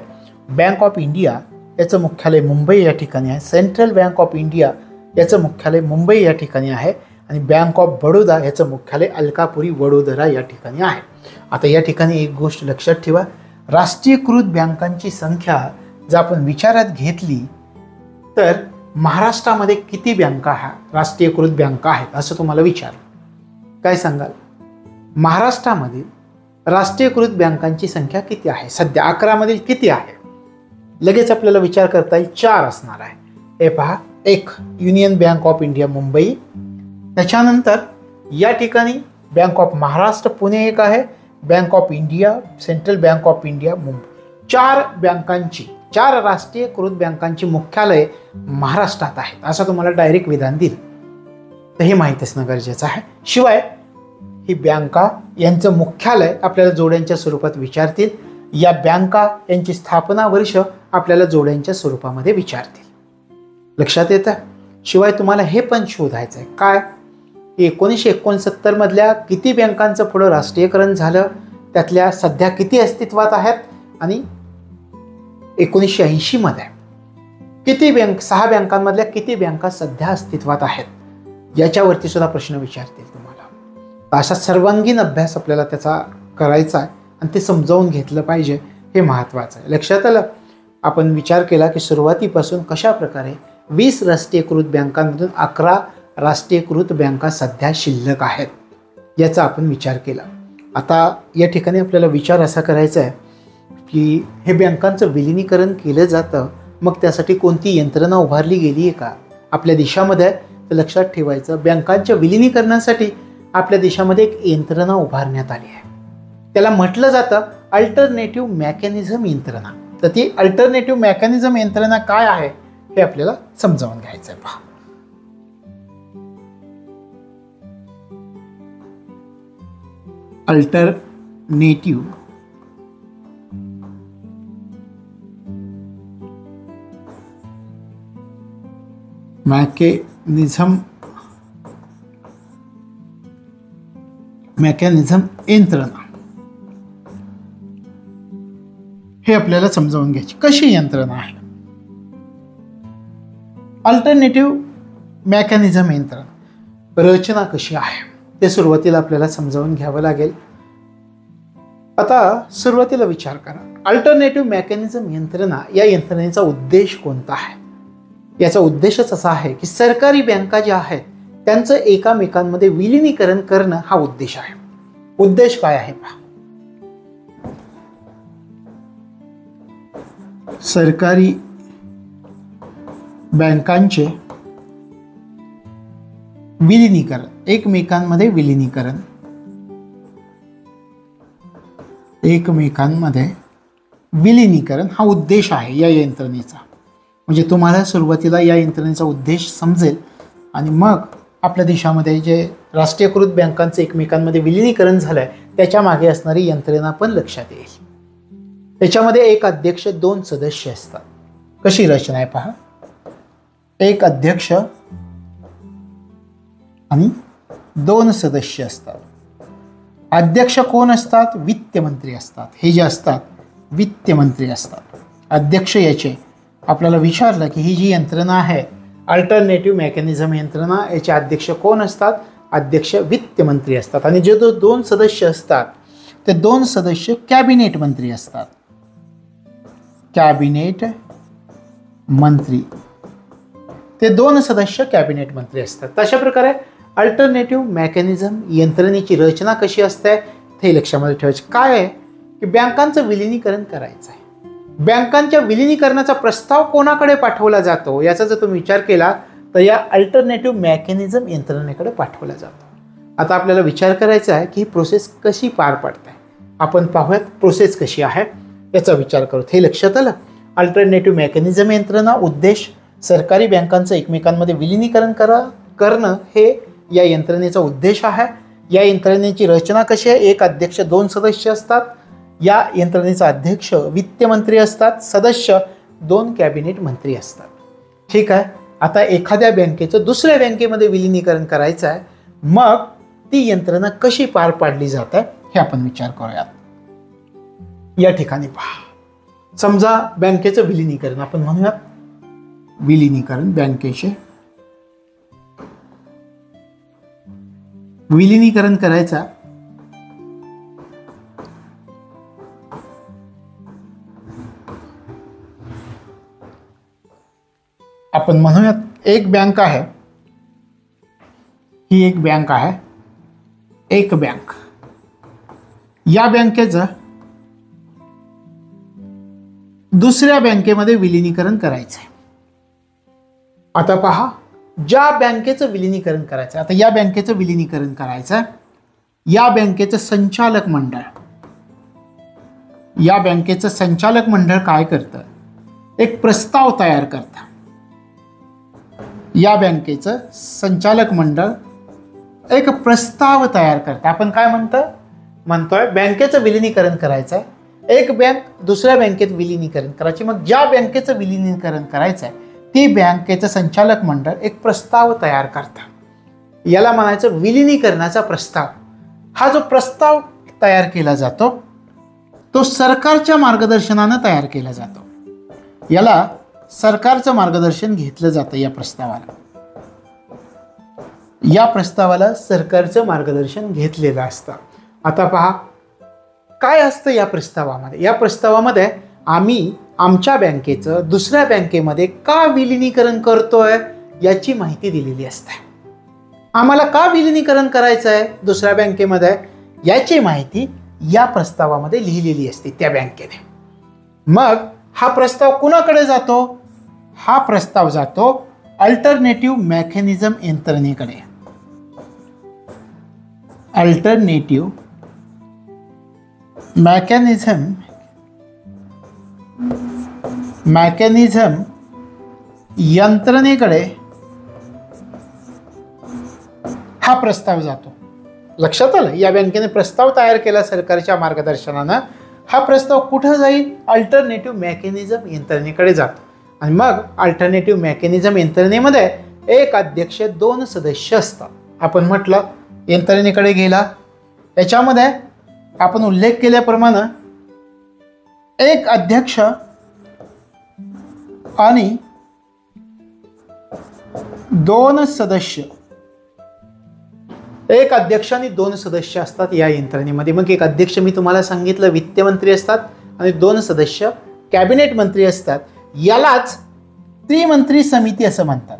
बँक ऑफ इंडिया याचं मुख्यालय मुंबई या ठिकाणी आहे. सेंट्रल बँक ऑफ इंडिया याचं मुख्यालय मुंबई या ठिकाणी आहे. आणि बँक ऑफ बडोदा याचं मुख्यालय अलकापुरी वडोदरा या ठिकाणी आहे. आता या ठिकाणी एक गोष्ट लक्षात ठेवा, राष्ट्रीयकृत बँकांची संख्या जर आपण विचारात घेतली तर महाराष्ट्रामध्ये किती बँका राष्ट्रीयकृत बँका आहेत असं तुम्हाला विचार काय सांगाल? महाराष्ट्रामध्ये राष्ट्रीयकृत बँकांची संख्या किती आहे? सध्या 11 मधील किती आहे? लगेच आपल्याला विचार करता येईल 4 असणार आहे. हे पहा, 1 union bank of India Mumbai, त्याच्यानंतर या ठिकाणी बँक ऑफ महाराष्ट्र पुणे 1 आहे. Bank of India, central bank of India Mumbai. 4 बँकांची, 4 राष्ट्रीयकृत बँकांची मुख्यालय महाराष्ट्रात आहेत असं तुम्हाला डायरेक्ट विधान दिलं तर हे माहीत असणं गरजेचं आहे. शिवाय ही बँका यांचं मुख्यालय आपल्याला जोड्यांच्या स्वरूपात विचारतील. या बँका यांची स्थापना वर्ष आपल्याला जोड्यांच्या स्वरूपामध्ये विचारतील. लक्षात येतं? शिवाय तुम्हाला हे पण शोधायचं आहे काय, 1969 मधल्या किती बँकांचं पुढं राष्ट्रीयकरण झालं, त्यातल्या सध्या किती अस्तित्वात आहेत आणि 1980 मध्ये किती बँक, 6 बँकांमधल्या किती बँका सध्या अस्तित्वात आहेत याच्यावरती सुद्धा प्रश्न विचारतील तुम्हाला. अशा सर्वांगीण अभ्यास आपल्याला त्याचा करायचा आहे आणि ते समजावून घेतलं पाहिजे, हे महत्त्वाचं आहे. लक्षात आलं. आपण विचार केला की सुरुवातीपासून कशा प्रकारे 20 राष्ट्रीयकृत बँकांमधून 11 राष्ट्रीयकृत बँका सध्या शिल्लक आहेत याचा आपण विचार केला. आता या ठिकाणी आपल्याला विचार असा करायचा आहे की हे बँकांचं विलिनीकरण केलं जातं, मग त्यासाठी कोणती यंत्रणा उभारली गेली आहे का आपल्या देशामध्ये? तर लक्षात ठेवायचं, बँकांच्या विलिनीकरणासाठी आपल्या देशामध्ये एक यंत्रणा उभारण्यात आली आहे. त्याला म्हटलं जातं अल्टरनेटिव्ह मेकॅनिझम यंत्रणा. तर ती अल्टरनेटिव्ह मेकॅनिझम यंत्रणा काय आहे हे आपल्याला समजावून घ्यायचं आहे. पहा, अल्टरनेटिव्ह मेकॅनिझम यंत्रणा हे आपल्याला समजावून घ्यायची. कशी यंत्रणा आहे अल्टरनेटिव्ह मेकॅनिझम यंत्रणा, रचना कशी आहे ते सुरुवातीला आपल्याला समजावून घ्यावं लागेल. आता सुरुवातीला विचार करा, अल्टरनेटिव्ह मेकॅनिझम यंत्रणा या यंत्रणेचा उद्देश कोणता आहे? याचा उद्देशच असा आहे की सरकारी बँका ज्या आहेत त्यांचं एकामेकांमध्ये विलिनीकरण करणं हा उद्देश आहे. उद्देश काय आहे पहा, सरकारी बँकांचे विलिनीकरण, एकमेकांमध्ये विलिनीकरण, एकमेकांमध्ये विलिनीकरण हा उद्देश आहे या यंत्रणेचा. म्हणजे तुम्हाला सुरुवातीला या यंत्रणेचा उद्देश समजेल आणि मग आपल्या देशामध्ये जे राष्ट्रीयकृत बँकांचं एकमेकांमध्ये विलिनीकरण झालंय त्याच्या मागे असणारी यंत्रणा पण लक्षात येईल. त्याच्यामध्ये एक अध्यक्ष 2 सदस्य असतात. कशी रचना आहे पहा, एक अध्यक्ष आणि 2 सदस्य असतात. अध्यक्ष कोण असतात? वित्तमंत्री असतात. हे जे असतात वित्तमंत्री असतात. अध्यक्ष याचे आपल्याला विचारलं की ही जी यंत्रणा आहे अल्टरनेटिव्ह मेकॅनिझम यंत्रणा, याचे अध्यक्ष कोण असतात? अध्यक्ष वित्तमंत्री असतात. आणि जे 2 सदस्य असतात ते 2 सदस्य कॅबिनेट मंत्री असतात. कॅबिनेट मंत्री, ते 2 सदस्य कॅबिनेट मंत्री असतात. तशा प्रकारे अल्टरनेटिव्ह मेकॅनिझम यंत्रणेची रचना कशी असते ते लक्षामध्ये ठेवायचे. काय आहे की बँकांचं विलिनीकरण करायचं आहे. बँकांच्या विलिनीकरणाचा प्रस्ताव कोणाकडे पाठवला जातो याचा जर तुम्ही विचार केला तर या अल्टरनेटिव्ह मेकॅनिझम यंत्रणेकडे पाठवला जातो. आता आपल्याला विचार करायचा आहे की ही प्रोसेस कशी पार पडते. आपण पाहूयात प्रोसेस कशी आहे याचा विचार करू. हे लक्षात आलं. अल्टरनेटिव्ह मेकॅनिझम यंत्रणा उद्देश सरकारी बँकांचं एकमेकांमध्ये विलिनीकरण करणं हे या यंत्रणेचा उद्देश आहे. या यंत्रणेची रचना कशी आहे? एक अध्यक्ष 2 सदस्य असतात. या यंत्रणेचा अध्यक्ष वित्तमंत्री असतात. सदस्य 2 कॅबिनेट मंत्री असतात. ठीक आहे. आता एखाद्या बँकेचं दुसऱ्या बँकेमध्ये विलिनीकरण करायचं आहे, मग ती यंत्रणा कशी पार पाडली जाते हे आपण विचार करूयात. या ठिकाणी पहा, समजा बँकेचं विलिनीकरण आपण म्हणूयात, विलिनीकरण बँकेचे विलिनीकरण करायचा. आपण म्हणूयात एक बँक आहे, ही एक बँक आहे, एक बँक. या बँकेचं दुसऱ्या बँकेमध्ये विलिनीकरण करायचं आहे. आता पहा, ज्या बँकेचं विलिनीकरण करायचं, आता या बँकेचं विलिनीकरण करायचं, या बँकेचं संचालक मंडळ, या बँकेचं संचालक मंडळ काय करतं? एक प्रस्ताव तयार करतं. या बँकेचं संचालक मंडळ एक प्रस्ताव तयार करतं. आपण काय म्हणतोय बँकेचं विलिनीकरण करायचं आहे, एक बँक दुसऱ्या बँकेत विलिनीकरण करायची. मग ज्या बँकेचं विलिनीकरण करायचं आहे ती बँकेचं संचालक मंडळ एक प्रस्ताव तयार करतं. याला म्हणायचं विलिनीकरणाचा प्रस्ताव. हा जो प्रस्ताव तयार केला जातो तो सरकारच्या मार्गदर्शनानं तयार केला जातो. याला सरकारचं मार्गदर्शन घेतलं जातं या प्रस्तावाला. या प्रस्तावाला सरकारचं मार्गदर्शन घेतलेलं असतं. आता पहा काय असतं या प्रस्तावामध्ये. या प्रस्तावामध्ये आम्ही आमच्या बँकेचं दुसऱ्या बँकेमध्ये का विलिनीकरण करतोय याची माहिती दिलेली असते. आम्हाला का विलिनीकरण करायचं आहे दुसऱ्या बँकेमध्ये याची माहिती या प्रस्तावामध्ये लिहिलेली असते त्या बँकेने. मग हा प्रस्ताव कुणाकडे जातो? हा प्रस्ताव जातो अल्टरनेटिव्ह मेकॅनिझम यंत्रणेकडे. अल्टरनेटिव्ह मेकॅनिझम यंत्रणेकडे हा प्रस्ताव जातो. लक्षात आलं? या बँकेने प्रस्ताव तयार केला सरकारच्या मार्गदर्शनानं. हा प्रस्ताव कुठं जाईल? अल्टरनेटिव्ह मेकॅनिझम यंत्रणेकडे जातो. आणि मग अल्टरनेटिव्ह मेकॅनिझम यंत्रणेमध्ये एक अध्यक्ष 2 सदस्य असतात. आपण म्हटलं यंत्रणेकडे गेला, याच्यामध्ये आपण उल्लेख केल्याप्रमाणे एक अध्यक्ष आणि 2 सदस्य, एक अध्यक्ष आणि 2 सदस्य असतात या यंत्रणेमध्ये. मग एक अध्यक्ष मी तुम्हाला सांगितलं वित्तमंत्री असतात आणि 2 सदस्य कॅबिनेट मंत्री असतात. यालाच त्रिमंत्री समिती असं म्हणतात.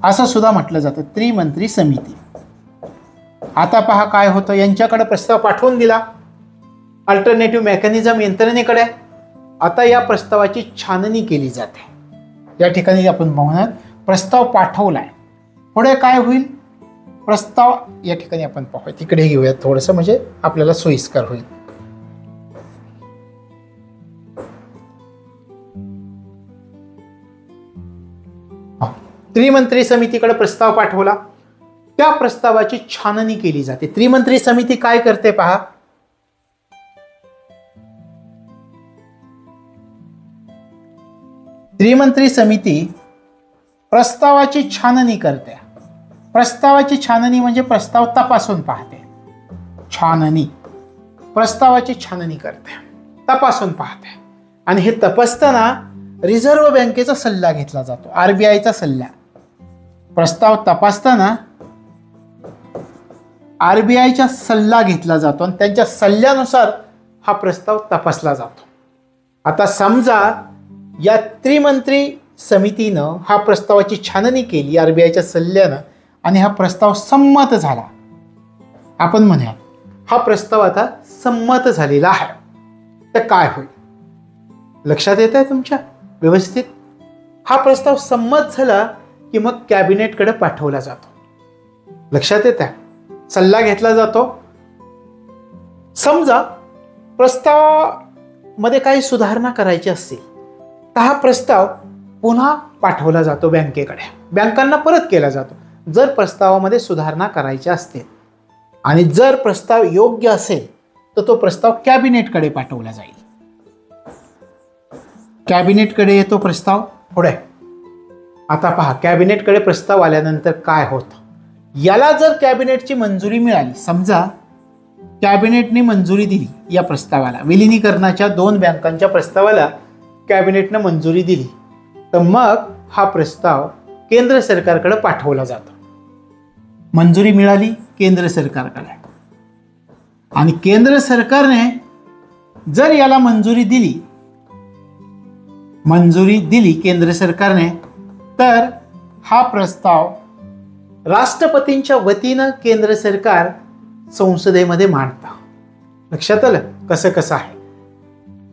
असं सुद्धा म्हटलं जातं, त्रिमंत्री समिती. आता पहा काय होतं. यांच्याकडे प्रस्ताव पाठवून दिला अल्टरनेटिव्ह मेकॅनिझम यंत्रणेकडे. आता या प्रस्तावाची छाननी केली जाते. या ठिकाणी आपण पाहूयात प्रस्ताव पाठवलाय. पुढे काय होईल? प्रस्ताव या ठिकाणी आपण पाहूया, तिकडे घेऊयात थोडंसं म्हणजे आपल्याला सोयीस्कर होईल. त्रिमंत्री समितीकडे प्रस्ताव पाठवला. त्या प्रस्तावाची छाननी केली जाते. त्रिमंत्री समिती काय करते पहा. त्रिमंत्री समिती प्रस्तावाची छाननी करते. प्रस्तावाची छाननी म्हणजे प्रस्ताव तपासून पाहते. छाननी, प्रस्तावाची छाननी करते, तपासून पाहते. आणि हे तपासताना रिझर्व्ह बँकेचा सल्ला घेतला जातो, RBIचा सल्ला. प्रस्ताव तपासताना RBIचा सल्ला घेतला जातो आणि त्यांच्या सल्ल्यानुसार हा प्रस्ताव तपासला जातो. आता समजा या त्रिमंत्री समितीनं हा प्रस्तावाची छाननी केली RBIच्या सल्ल्यानं आणि हा प्रस्ताव संमत झाला. आपण म्हणूया हा प्रस्ताव आता संमत झालेला आहे. तर काय होईल? लक्षात येत आहे तुमच्या व्यवस्थित? हा प्रस्ताव संमत झाला की मग कॅबिनेटकडे पाठवला जातो. लक्षात येत आहे? सल्ला घेतला जातो. समजा प्रस्तावामध्ये काही सुधारणा करायची असतील तर हा प्रस्ताव पुन्हा पाठवला जातो बँकेकडे. बँकांना परत केला जातो जर प्रस्तावामध्ये सुधारणा करायच्या असतील. आणि जर प्रस्ताव योग्य असेल तर तो प्रस्ताव कॅबिनेटकडे पाठवला जाईल. कॅबिनेटकडे येतो प्रस्ताव. पुढे आता पहा कॅबिनेटकडे प्रस्ताव आल्यानंतर काय होतं. याला जर कॅबिनेटची मंजुरी मिळाली, समजा कॅबिनेटने मंजुरी दिली या प्रस्तावाला, विलिनीकरणाच्या 2 बँकांच्या प्रस्तावाला कॅबिनेटने मंजुरी दिली, तर मग हा प्रस्ताव केंद्र सरकारकडे पाठवला जातो. मंजुरी मिळाली केंद्र सरकारकडे आणि केंद्र सरकारने जर याला मंजुरी दिली केंद्र सरकारने, तर हा प्रस्ताव राष्ट्रपतींच्या वतीनं केंद्र सरकार संसदेमध्ये मांडतं. लक्षात आलं कसं कसं आहे.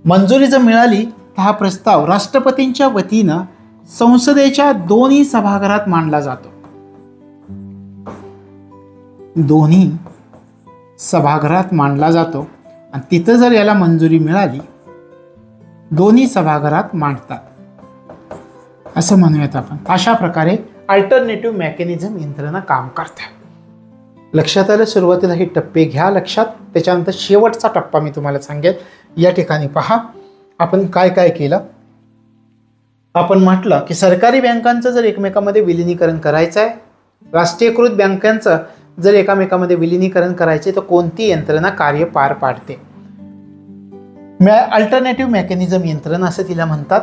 मंजुरी जर मिळाली तर हा प्रस्ताव राष्ट्रपतींच्या वतीनं संसदेच्या दोन्ही सभागृहात मांडला जातो. दोन्ही सभागृहात मांडला जातो आणि तिथं जर याला मंजुरी मिळाली, दोन्ही सभागृहात मांडतात असं म्हणूयात आपण. अशा प्रकारे अल्टरनेटिव्ह मेकॅनिझम यंत्रणा काम करते. लक्षात आलं? सुरुवातीला हे टप्पे घ्या लक्षात, त्याच्यानंतर शेवटचा टप्पा मी तुम्हाला सांगेल. या ठिकाणी पहा आपण काय काय केलं. आपण म्हटलं की सरकारी बँकांचं जर एकमेकांमध्ये विलिनीकरण करायचं आहे, राष्ट्रीयकृत बँकांचं जर एकामेकांमध्ये विलिनीकरण करायचे तर कोणती यंत्रणा कार्य पार पाडते. अल्टरनेटिव्ह मेकॅनिझम यंत्रणा असं तिला म्हणतात.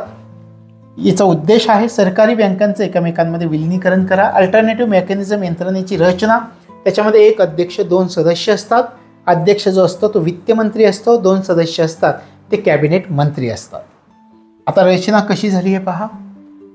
याचा उद्देश आहे सरकारी बँकांचं एकमेकांमध्ये विलिनीकरण करा. अल्टरनेटिव्ह मेकॅनिझम यंत्रणेची रचना, त्याच्यामध्ये एक अध्यक्ष 2 सदस्य असतात. अध्यक्ष जो असतो तो वित्तमंत्री असतो, 2 सदस्य असतात ते कॅबिनेट मंत्री असतात. आता रचना कशी झाली आहे पहा.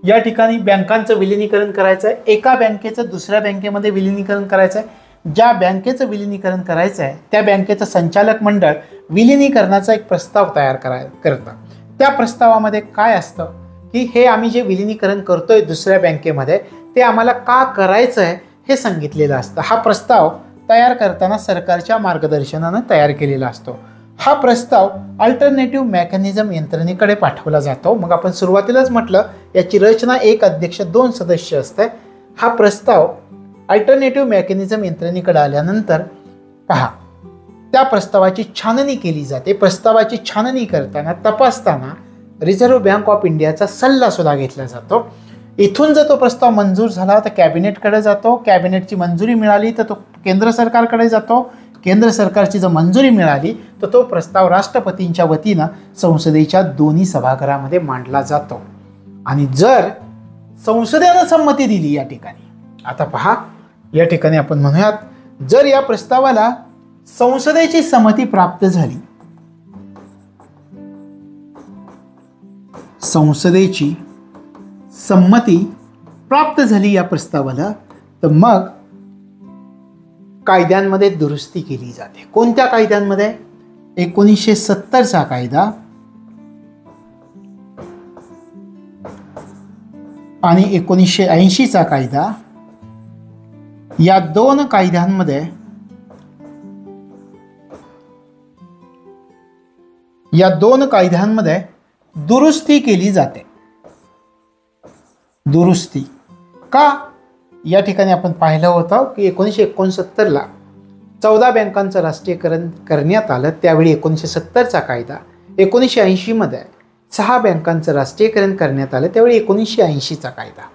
या ठिकाणी बँकांचं विलिनीकरण करायचं आहे. एका बँकेचं दुसऱ्या बँकेमध्ये विलिनीकरण करायचं आहे. ज्या बँकेचं विलिनीकरण करायचं आहे त्या बँकेचं संचालक मंडळ विलिनीकरणाचा एक प्रस्ताव तयार करतं. त्या प्रस्तावामध्ये काय असतं की हे आम्ही जे विलिनीकरण करतोय दुसऱ्या बँकेमध्ये ते आम्हाला का करायचं आहे हे सांगितलेलं असतं. हा प्रस्ताव तयार करताना सरकारच्या मार्गदर्शनानं तयार केलेला असतो. हा प्रस्ताव अल्टरनेटिव्ह मेकॅनिझम यंत्रणेकडे पाठवला जातो. मग आपण सुरुवातीलाच म्हटलं याची रचना एक अध्यक्ष 2 सदस्य असते. हा प्रस्ताव अल्टरनेटिव्ह मेकॅनिझम यंत्रणेकडे आल्यानंतर पहा त्या प्रस्तावाची छाननी केली जाते. प्रस्तावाची छाननी करताना तपासताना रिझर्व्ह बँक ऑफ इंडियाचा सल्ला सुद्धा घेतला जातो. इथून जर तो प्रस्ताव मंजूर झाला तर कॅबिनेटकडे जातो. कॅबिनेटची मंजुरी मिळाली तर तो केंद्र सरकारकडे जातो. केंद्र सरकारची जर मंजुरी मिळाली तर तो प्रस्ताव राष्ट्रपतींच्या वतीनं संसदेच्या दोन्ही सभागृहामध्ये मांडला जातो. आणि जर संसदेनं संमती दिली या ठिकाणी, आता पहा या ठिकाणी आपण म्हणूयात जर या प्रस्तावाला संसदेची संमती प्राप्त झाली, संसदेची संमती प्राप्त झाली या प्रस्तावाला, तर मग कायद्यांमध्ये दुरुस्ती केली जाते. कोणत्या कायद्यांमध्ये? 1970चा कायदा आणि 1980चा कायदा, या दोन कायद्यांमध्ये दुरुस्ती केली जाते. दुरुस्ती का? या ठिकाणी आपण पाहिलं होतं की 1969ला 14 बँकांचं राष्ट्रीयकरण करण्यात आलं. त्यावेळी 1970चा कायदा, 1980मध्ये 6 बँकांचं राष्ट्रीयकरण करण्यात आलं. त्यावेळी 1980चा कायदा.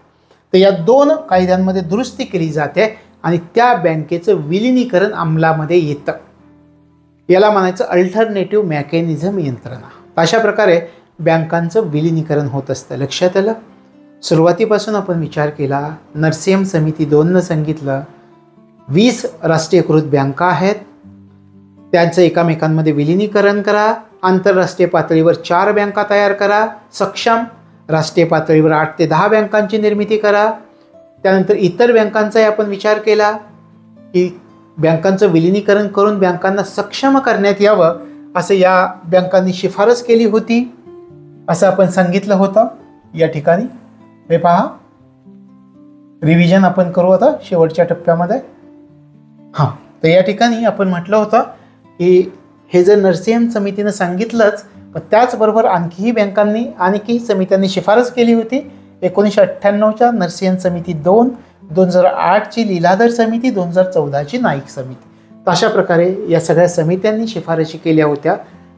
तर या 2 कायद्यांमध्ये दुरुस्ती केली जाते आणि त्या बँकेचं विलिनीकरण अंमलामध्ये येतं. याला म्हणायचं अल्टरनेटिव्ह मेकॅनिझम यंत्रणा. अशा प्रकारे बँकांचं विलिनीकरण होत असतं. लक्षात आलं? सुरुवातीपासून आपण विचार केला, नरसिंह समिती 2नं सांगितलं 20 राष्ट्रीयकृत बँका आहेत, त्यांचं एकमेकांमध्ये विलिनीकरण करा. आंतरराष्ट्रीय पातळीवर 4 बँका तयार करा सक्षम. राष्ट्रीय पातळीवर 8 ते 10 बँकांची निर्मिती करा. त्यानंतर इतर बँकांचाही आपण विचार केला की बँकांचं विलिनीकरण करून बँकांना सक्षम करण्यात यावं असं या बँकांनी शिफारस केली होती, असं आपण सांगितलं होतं. या ठिकाणी हे पहा, रिव्हिजन आपण करू आता शेवटच्या टप्प्यामध्ये. हां, तर या ठिकाणी आपण म्हटलं होतं की हे जर नरसिंह समितीनं सांगितलंच, पण त्याचबरोबर आणखीही बँकांनी आणखी समित्यांनी शिफारस केली होती. 1998च्या नरसिंह समिती 2, 2008ची लीलाधर समिती, 2014ची नाईक समिती. तर अशा प्रकारे या सगळ्या समित्यांनी शिफारशी केल्या होत्या.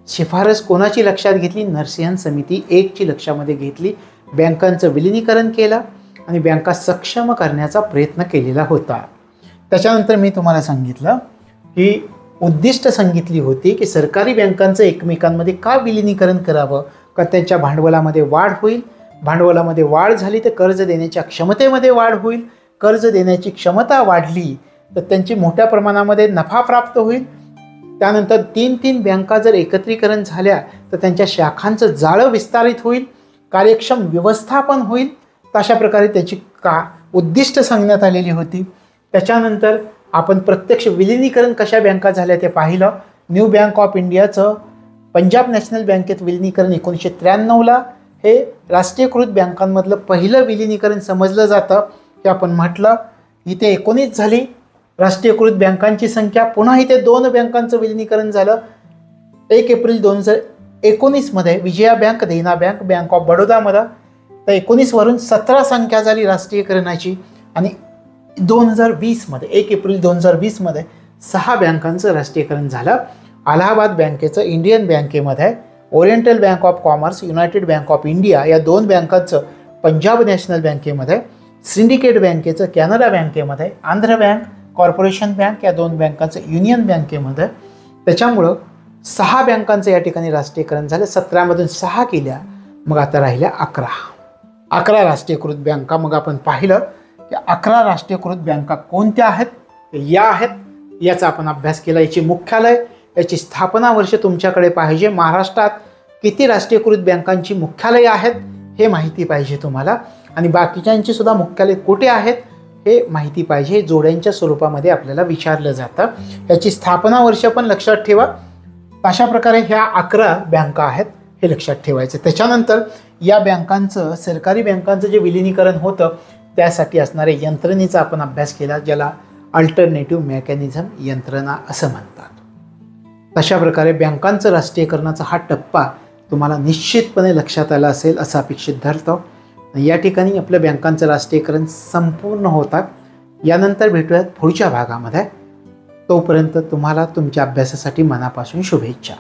शिफारस कोणाची लक्षात घेतली? नरसिंह समिती 1ची लक्षामध्ये घेतली. बँकांचं विलिनीकरण केलं आणि बँका सक्षम करण्याचा प्रयत्न केलेला होता. त्याच्यानंतर मी तुम्हाला सांगितलं की उद्दिष्ट सांगितली होती की सरकारी बँकांचं एकमेकांमध्ये का विलिनीकरण करावं, का त्यांच्या भांडवलामध्ये वाढ होईल. भांडवलामध्ये वाढ झाली तर कर्ज देण्याच्या क्षमतेमध्ये वाढ होईल. कर्ज देण्याची क्षमता वाढली तर त्यांची मोठ्या प्रमाणामध्ये नफा प्राप्त होईल. त्यानंतर 3 बँका जर एकत्रीकरण झाल्या तर त्यांच्या शाखांचं जाळं विस्तारित होईल, कार्यक्षम व्यवस्थापन होईल. तर अशा प्रकारे त्याची उद्दिष्ट सांगण्यात आलेली होती. त्याच्यानंतर आपण प्रत्यक्ष विलिनीकरण कशा बँका झाल्या ते पाहिलं. न्यू बँक ऑफ इंडियाचं पंजाब नॅशनल बँकेत विलिनीकरण 1993ला हे राष्ट्रीयकृत बँकांमधलं पहिलं विलिनीकरण समजलं जातं. हे आपण म्हटलं. इथे 19 झाली राष्ट्रीयकृत बँकांची संख्या. पुन्हा इथे 2 बँकांचं विलिनीकरण झालं. 1 एप्रिल 2019मध्ये Vijaya bank, Dena bank, bank of बडोदामध्ये. तर 19वरून 17 संख्या झाली राष्ट्रीयकरणाची. आणि 2020मध्ये 1 एप्रिल 2020मध्ये 6 बँकांचं राष्ट्रीयकरण झालं. अलाहाबाद बँकेचं इंडियन बँकेमध्ये, oriental bank of commerce, United bank of India या 2 बँकांचं पंजाब नॅशनल बँकेमध्ये, सिंडिकेट बँकेचं कॅनरा बँकेमध्ये, आंध्र बँक, कॉर्पोरेशन बँक या 2 बँकांचं युनियन बँकेमध्ये. त्याच्यामुळं 6 बँकांचं या ठिकाणी राष्ट्रीयकरण झालं. 17मधून 6 केल्या, मग आता राहिल्या 11. 11 राष्ट्रीयकृत बँका. मग आपण पाहिलं की 11 राष्ट्रीयकृत बँका कोणत्या आहेत, या आहेत, याचा आपण अभ्यास केला. याची मुख्यालय, याची स्थापना वर्ष तुमच्याकडे पाहिजे. महाराष्ट्रात किती राष्ट्रीयकृत बँकांची मुख्यालय आहेत हे माहिती पाहिजे तुम्हाला, आणि बाकीच्यांची सुद्धा मुख्यालय कुठे आहेत हे माहिती पाहिजे. हे जोड्यांच्या स्वरूपामध्ये आपल्याला विचारलं जातं. याची स्थापना वर्ष पण लक्षात ठेवा. अशा प्रकारे ह्या 11 बँका आहेत हे लक्षात ठेवायचं. त्याच्यानंतर या बँकांचं, सरकारी बँकांचं जे विलिनीकरण होतं त्यासाठी असणाऱ्या यंत्रणेचा आपण अभ्यास केला, ज्याला अल्टरनेटिव्ह मेकॅनिझम यंत्रणा असं म्हणतात. अशा प्रकारे बँकांचं राष्ट्रीयकरणाचा हा टप्पा तुम्हाला निश्चितपणे लक्षात आला असेल असं अपेक्षित धरतो. या ठिकाणी आपल्या बँकांचं राष्ट्रीयकरण संपूर्ण होतात. यानंतर भेटूयात पुढच्या भागामध्ये. तोपर्यंत तुम्हाला तुमच्या अभ्यासासाठी मनापासून शुभेच्छा.